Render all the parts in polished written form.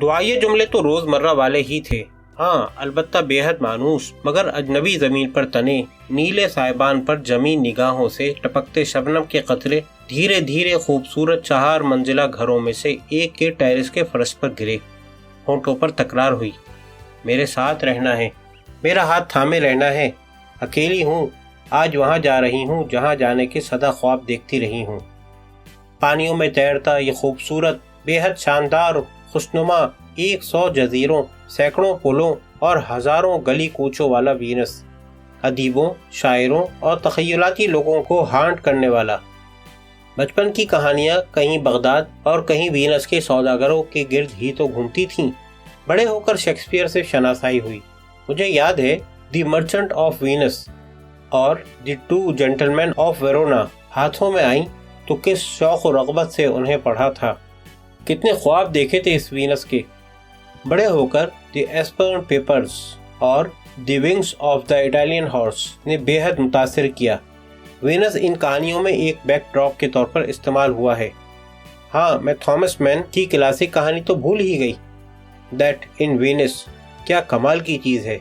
دعائیے جملے تو روزمرہ والے ہی تھے، ہاں البتہ بے حد مانوس مگر اجنبی زمین پر تنے نیلے سائبان پر جمی نگاہوں سے ٹپکتے شبنم کے قطرے دھیرے دھیرے خوبصورت 4 منزلہ گھروں میں سے ایک کے ٹیرس کے فرش پر گرے۔ ہونٹوں پر تکرار ہوئی، میرے ساتھ رہنا ہے، میرا ہاتھ تھامے رہنا ہے، اکیلی ہوں، آج وہاں جا رہی ہوں جہاں جانے کے سدا خواب دیکھتی رہی ہوں۔ پانیوں میں تیرتا یہ خوبصورت بے حد شاندار خوشنما 100 جزیروں، سینکڑوں پلوں اور ہزاروں گلی کوچوں والا وینس، ادیبوں، شاعروں اور تخیلاتی لوگوں کو ہانٹ کرنے والا۔ بچپن کی کہانیاں کہیں بغداد اور کہیں وینس کے سوداگروں کے گرد ہی تو گھومتی تھیں۔ بڑے ہو کر شیکسپیئر سے شناسائی ہوئی۔ مجھے یاد ہے دی مرچنٹ آف وینس اور دی 2 جینٹلمین آف ویرونا ہاتھوں میں آئیں تو کس شوق و رغبت سے انہیں پڑھا تھا، کتنے خواب دیکھے تھے اس وینس کے۔ بڑے ہو کر دی ایسپرن پیپرز اور the wings of the Italian horse نے بے حد متاثر کیا۔ وینس ان کہانیوں میں ایک بیک ڈراپ کے طور پر استعمال ہوا ہے۔ ہاں میں تھامس مین کی کلاسک کہانی تو بھول ہی گئی، دیٹ ان وینس، کیا کمال کی چیز ہے،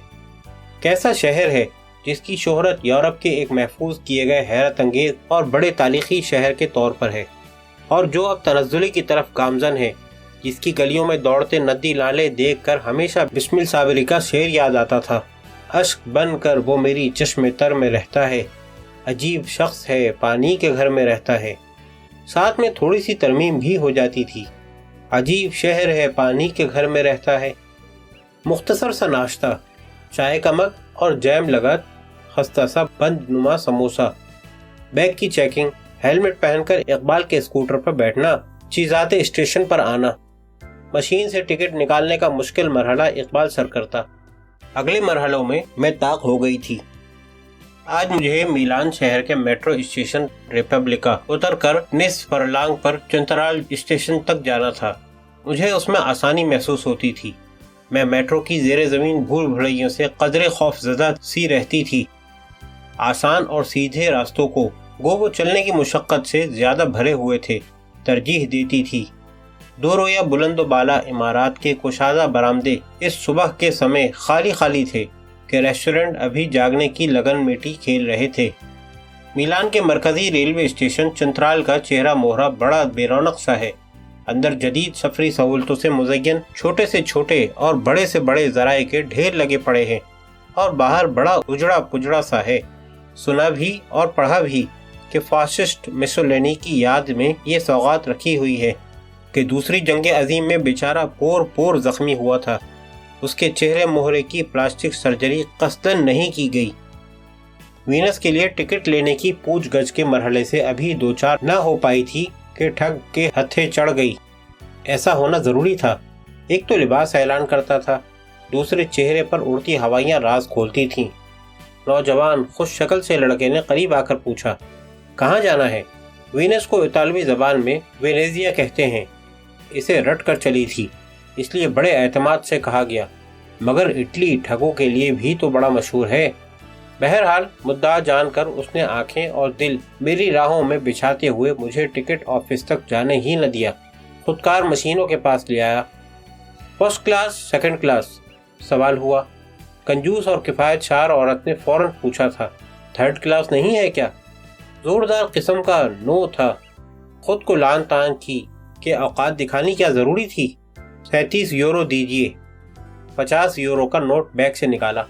کیسا شہر ہے جس کی شہرت یورپ کے ایک محفوظ کیے گئے حیرت انگیز اور بڑے تاریخی شہر کے طور پر ہے، اور جو اب تنزلی کی طرف گامزن ہے، جس کی گلیوں میں دوڑتے ندی نالے دیکھ کر ہمیشہ بسمل صابری کا شعر یاد آتا تھا، اشک بن کر وہ میری چشم تر میں رہتا ہے، عجیب شخص ہے پانی کے گھر میں رہتا ہے، ساتھ میں تھوڑی سی ترمیم بھی ہو جاتی تھی، عجیب شہر ہے پانی کے گھر میں رہتا ہے۔ مختصر سا ناشتہ، چائے کا مگ اور جیم لگا خستہ سا بند نما سموسہ، بیگ کی چیکنگ، ہیلمٹ پہن کر اقبال کے اسکوٹر پر بیٹھنا، چیزات اسٹیشن پر آنا، مشین سے ٹکٹ نکالنے کا مشکل مرحلہ اقبال سر کرتا۔ اگلے مرحلوں میں میں طاق ہو گئی تھی۔ آج مجھے میلان شہر کے میٹرو اسٹیشن ریپبلکا اتر کر نصف فرلانگ پر چنترال اسٹیشن تک جانا تھا۔ مجھے اس میں آسانی محسوس ہوتی تھی۔ میں میٹرو کی زیر زمین بھول بھلائیوں سے قدرے خوف زدہ سی رہتی تھی۔ آسان اور سیدھے راستوں کو گو وہ چلنے کی مشقت سے زیادہ بھرے ہوئے تھے ترجیح دیتی تھی۔ دو رویہ بلند و بالا عمارات کے کشادہ برآمدے اس صبح کے سمے خالی خالی تھے کہ ریسٹورنٹ ابھی جاگنے کی لگن میٹی کھیل رہے تھے۔ میلان کے مرکزی ریلوے اسٹیشن چنترال کا چہرہ موہرا بڑا بے رونق سا ہے۔ اندر جدید سفری سہولتوں سے مزین چھوٹے سے چھوٹے اور بڑے سے بڑے ذرائع کے ڈھیر لگے پڑے ہیں، اور باہر بڑا اجڑا پجڑا سا ہے۔ سنا بھی اور پڑھا بھی کہ فاسسٹ مسولینی کی یاد میں یہ سوغات رکھی ہوئی ہے کہ دوسری جنگ عظیم میں بیچارہ پور پور زخمی ہوا تھا، اس کے چہرے مہرے کی پلاسٹک سرجری قصدن نہیں کی گئی۔ وینس کے لیے ٹکٹ لینے کی پوچھ گچھ کے مرحلے سے ابھی 2-4 نہ ہو پائی تھی کہ ٹھگ کے ہتھے چڑھ گئی۔ ایسا ہونا ضروری تھا۔ ایک تو لباس اعلان کرتا تھا، دوسرے چہرے پر اڑتی ہوائیاں راز کھولتی تھیں۔ نوجوان خوش شکل سے لڑکے نے قریب آ کر پوچھا، کہاں جانا ہے؟ وینس کو اطالوی زبان میں وینیزیا کہتے ہیں۔ اسے رٹ کر چلی تھی، اس لیے بڑے اعتماد سے کہا گیا، مگر اٹلی ٹھگوں کے لیے بھی تو بڑا مشہور ہے۔ بہرحال مدعا جان کر اس نے آنکھیں اور دل میری راہوں میں بچھاتے ہوئے مجھے ٹکٹ آفس تک جانے ہی نہ دیا، خودکار مشینوں کے پاس لے آیا۔ First class, second class? سوال ہوا۔ کنجوس اور کفایت شار عورت نے فوراً پوچھا تھا، تھرڈ کلاس نہیں ہے کیا؟ زوردار قسم کا نو تھا۔ خود کو لان تان کی کہ اوقات دکھانی کیا ضروری تھی۔ 37 یورو دیجیے۔ 50 یورو کا نوٹ بیگ سے نکالا۔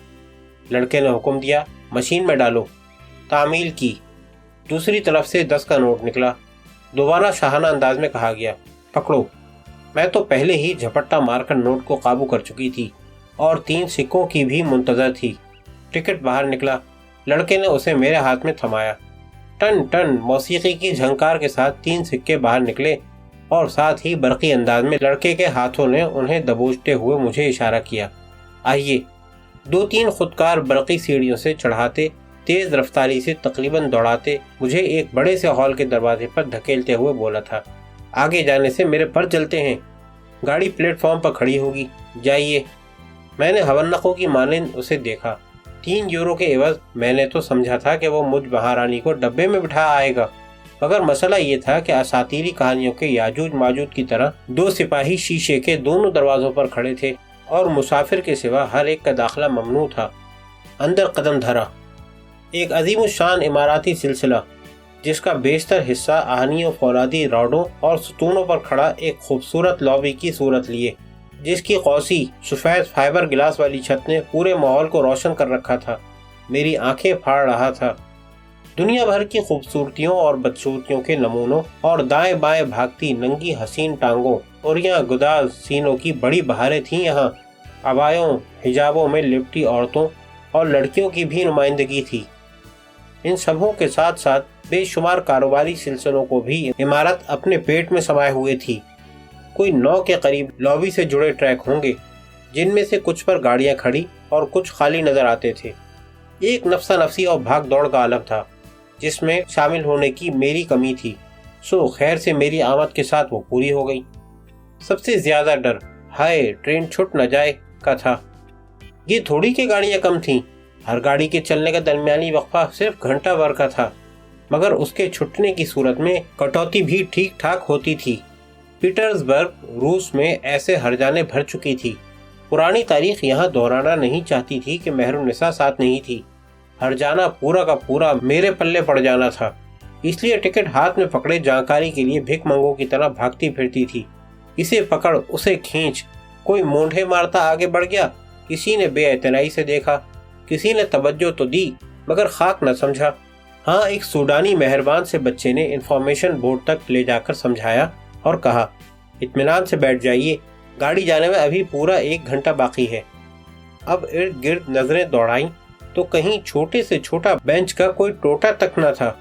لڑکے نے حکم دیا، مشین میں ڈالو۔ تعمیل کی۔ دوسری طرف سے 10 کا نوٹ نکلا۔ دوبارہ شاہانہ انداز میں کہا گیا، پکڑو۔ میں تو پہلے ہی جھپٹا مار کر نوٹ کو قابو کر چکی تھی اور 3 سکوں کی بھی منتظر تھی۔ ٹکٹ باہر نکلا۔ لڑکے نے اسے میرے ہاتھ میں تھمایا۔ ٹن ٹن موسیقی کی جھنکار کے ساتھ 3 سکے باہر نکلے اور ساتھ ہی برقی انداز میں لڑکے کے ہاتھوں نے انہیں دبوچتے ہوئے مجھے اشارہ کیا، آئیے۔ 2-3 خودکار برقی سیڑھیوں سے چڑھاتے، تیز رفتاری سے تقریباً دوڑاتے مجھے ایک بڑے سے ہال کے دروازے پر دھکیلتے ہوئے بولا تھا، آگے جانے سے میرے پر جلتے ہیں، گاڑی پلیٹ فارم پر کھڑی ہوگی، جائیے۔ میں نے ہونقوں کی مانند اسے دیکھا۔ 3 یورو کے عوض میں نے تو سمجھا تھا کہ وہ مجھ مہارانی کو ڈبے میں بٹھا آئے گا۔ مگر مسئلہ یہ تھا کہ اساطیری کہانیوں کے یاجوج ماجوج کی طرح 2 سپاہی شیشے کے دونوں دروازوں پر کھڑے تھے اور مسافر کے سوا ہر ایک کا داخلہ ممنوع تھا۔ اندر قدم دھرا، ایک عظیم الشان عماراتی سلسلہ جس کا بیشتر حصہ آہنیوں فولادی راڈوں اور ستونوں پر کھڑا ایک خوبصورت لابی کی صورت لیے، جس کی قوسی سفید فائبر گلاس والی چھت نے پورے ماحول کو روشن کر رکھا تھا، میری آنکھیں پھاڑ رہا تھا۔ دنیا بھر کی خوبصورتیوں اور بدصورتیوں کے نمونوں اور دائیں بائیں بھاگتی ننگی حسین ٹانگوں اور یہاں گداز سینوں کی بڑی بہاریں تھیں۔ یہاں عبایوں حجابوں میں لپٹی عورتوں اور لڑکیوں کی بھی نمائندگی تھی۔ ان سبھوں کے ساتھ ساتھ بے شمار کاروباری سلسلوں کو بھی عمارت اپنے پیٹ میں سمائے ہوئے تھی۔ کوئی 9 کے قریب لابی سے جڑے ٹریک ہوں گے، جن میں سے کچھ پر گاڑیاں کھڑی اور کچھ خالی نظر آتے تھے۔ ایک نفسہ نفسی اور بھاگ دوڑ کا عالم تھا جس میں شامل ہونے کی میری کمی تھی، سو خیر سے میری آمد کے ساتھ وہ پوری ہو گئی۔ سب سے زیادہ ڈر ہائے ٹرین چھٹ نہ جائے کا تھا۔ یہ تھوڑی کہ گاڑیاں کم تھیں، ہر گاڑی کے چلنے کا درمیانی وقفہ صرف گھنٹہ بھر کا تھا، مگر اس کے چھٹنے کی صورت میں کٹوتی بھی ٹھیک ٹھاک ہوتی تھی۔ پیٹرزبرگ روس میں ایسے ہرجانے بھر چکی تھی۔ پرانی تاریخ یہاں دہرانا نہیں چاہتی تھی کہ مہر النساء ساتھ نہیں تھی۔ ہرجانہ پورا کا پورا میرے پلے پڑ جانا تھا، اس لیے ٹکٹ ہاتھ میں پکڑے جانکاری کے لیے بھیک منگوں کی طرح بھاگتی پھرتی تھی۔ اسے پکڑ اسے کھینچ، کوئی مونڈھے مارتا آگے بڑھ گیا، کسی نے بے اعتنائی سے دیکھا، کسی نے توجہ تو دی مگر خاک نہ سمجھا۔ ہاں ایک سوڈانی مہربان سے بچے نے انفارمیشن بورڈ تک لے جا کر سمجھایا اور کہا، اطمینان سے بیٹھ جائیے، گاڑی جانے میں ابھی پورا 1 گھنٹہ باقی ہے۔ اب ارد گرد نظریں دوڑائیں تو کہیں چھوٹے سے چھوٹا بینچ کا کوئی ٹوٹا تک نہ تھا۔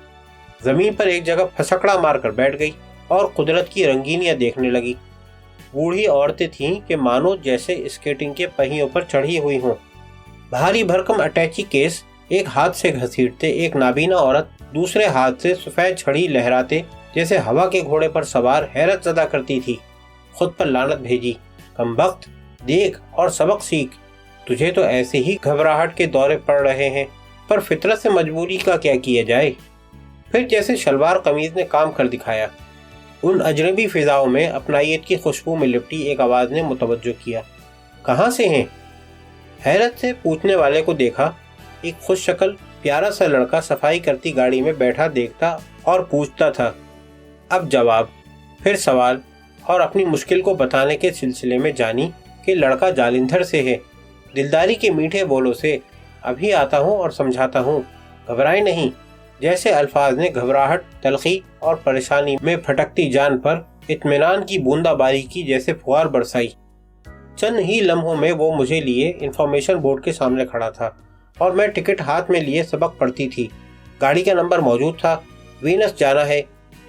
زمین پر ایک جگہ پھسکڑا مار کر بیٹھ گئی اور قدرت کی رنگینیاں دیکھنے لگی۔ بوڑھی عورتیں تھیں کہ مانو جیسے اسکیٹنگ کے پہیوں پر چڑھی ہوئی ہوں۔ بھاری بھرکم اٹیچی کیس ایک ہاتھ سے گھسیٹتے ایک نابینا عورت دوسرے ہاتھ سے سفید چھڑی لہراتے جیسے ہوا کے گھوڑے پر سوار حیرت زدہ کرتی تھی۔ خود پر لعنت بھیجی، کمبخت، دیکھ اور سبق سیکھ، تجھے تو ایسے ہی گھبراہٹ کے دورے پڑ رہے ہیں، پر فطرت سے مجبوری کا کیا کیا جائے۔ پھر جیسے شلوار قمیض نے کام کر دکھایا۔ ان اجنبی فضاؤں میں اپنائیت کی خوشبو میں لپٹی ایک آواز نے متوجہ کیا، کہاں سے ہیں؟ حیرت سے پوچھنے والے کو دیکھا، ایک خوش شکل پیارا سا لڑکا صفائی کرتی گاڑی میں بیٹھا دیکھتا اور پوچھتا تھا۔ اب جواب، پھر سوال، اور اپنی مشکل کو بتانے کے سلسلے میں جانی کہ لڑکا جالندھر سے ہے۔ دلداری کے میٹھے بولوں سے، ابھی آتا ہوں اور سمجھاتا ہوں، گھبرائے نہیں، جیسے الفاظ نے گھبراہٹ، تلخی اور پریشانی میں پھٹکتی جان پر اطمینان کی بوندا باری کی جیسے پھوار برسائی۔ چند ہی لمحوں میں وہ مجھے لیے انفارمیشن بورڈ کے سامنے کھڑا تھا اور میں ٹکٹ ہاتھ میں لیے سبق پڑھتی تھی۔ گاڑی کا نمبر موجود تھا، وینس جانا ہے،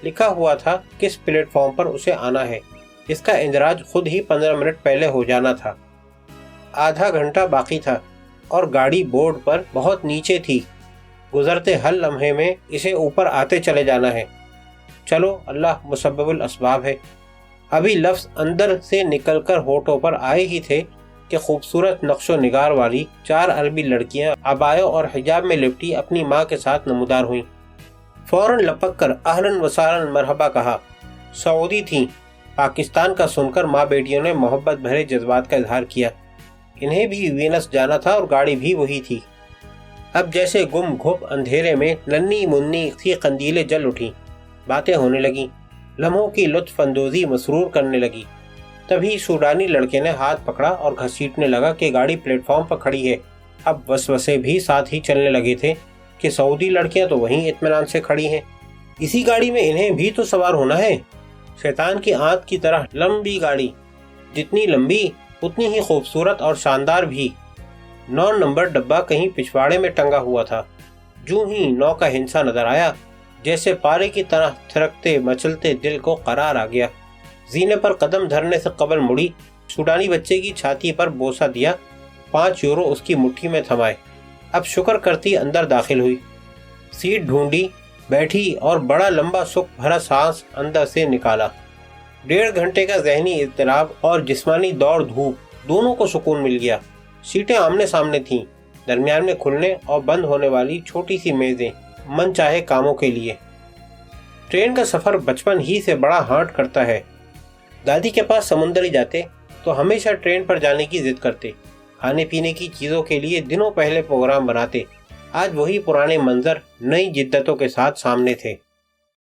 لکھا ہوا تھا کس پلیٹ فارم پر اسے آنا ہے۔ اس کا اندراج خود ہی 15 منٹ پہلے ہو جانا تھا۔ آدھا گھنٹہ باقی تھا اور گاڑی بورڈ پر بہت نیچے تھی۔ گزرتے ہر لمحے میں اسے اوپر آتے چلے جانا ہے۔ چلو اللہ مسبب الاسباب ہے۔ ابھی لفظ اندر سے نکل کر ہونٹوں پر آئے ہی تھے کہ خوبصورت نقش و نگار والی 4 عربی لڑکیاں عبایوں اور حجاب میں لپٹی اپنی ماں کے ساتھ نمودار ہوئیں۔ فوراً لپک کر اہلاً وسہلاً مرحبا کہا۔ سعودی تھیں۔ پاکستان کا سن کر ماں بیٹیوں نے محبت بھرے جذبات کا اظہار کیا۔ انہیں بھی وینس جانا تھا اور گاڑی بھی وہی تھی۔ اب جیسے گم گھپ اندھیرے میں ننھی منی سی قندیلیں جل اٹھیں، باتیں ہونے لگیں، لمحوں کی لطف اندوزی مسرور کرنے لگی۔ تبھی سوڈانی لڑکے نے ہاتھ پکڑا اور گھسیٹنے لگا کہ گاڑی پلیٹ فارم پر کھڑی ہے۔ اب وسوسے بھی ساتھ ہی چلنے لگے تھے کہ سعودی لڑکیاں تو وہیں اطمینان سے کھڑی ہیں، اسی گاڑی میں انہیں بھی تو سوار ہونا ہے۔ شیطان کی آنت کی طرح لمبی گاڑی، جتنی لمبی اتنی ہی خوبصورت اور شاندار بھی۔ 9 نمبر ڈبہ کہیں پچھواڑے میں ٹنگا ہوا تھا۔ جو ہی 9 کا ہنسا نظر آیا، جیسے پارے کی طرح تھرکتے مچلتے دل کو قرار آ گیا۔ زینے پر قدم دھرنے سے قبل مڑی، سوڈانی بچے کی چھاتی پر بوسہ دیا، 5 یورو اس کی مٹھی میں تھمائے۔ اب شکر کرتی اندر داخل ہوئی، سیٹ ڈھونڈی، بیٹھی اور بڑا لمبا سکھ بھرا سانس اندر سے نکالا۔ 1.5 گھنٹے کا ذہنی اضطراب اور جسمانی دوڑ دھوپ دونوں کو سکون مل گیا۔ سیٹیں آمنے سامنے تھیں، درمیان میں کھلنے اور بند ہونے والی چھوٹی سی میزیں من چاہے کاموں کے لیے۔ ٹرین کا سفر بچپن ہی سے بڑا ہارٹ کرتا ہے۔ دادی کے پاس سمندر ہی جاتے تو ہمیشہ ٹرین پر جانے کی ضد کرتے، کھانے پینے کی چیزوں کے لیے دنوں پہلے پروگرام بناتے۔ آج وہی پرانے منظر نئی جدتوں کے ساتھ سامنے تھے۔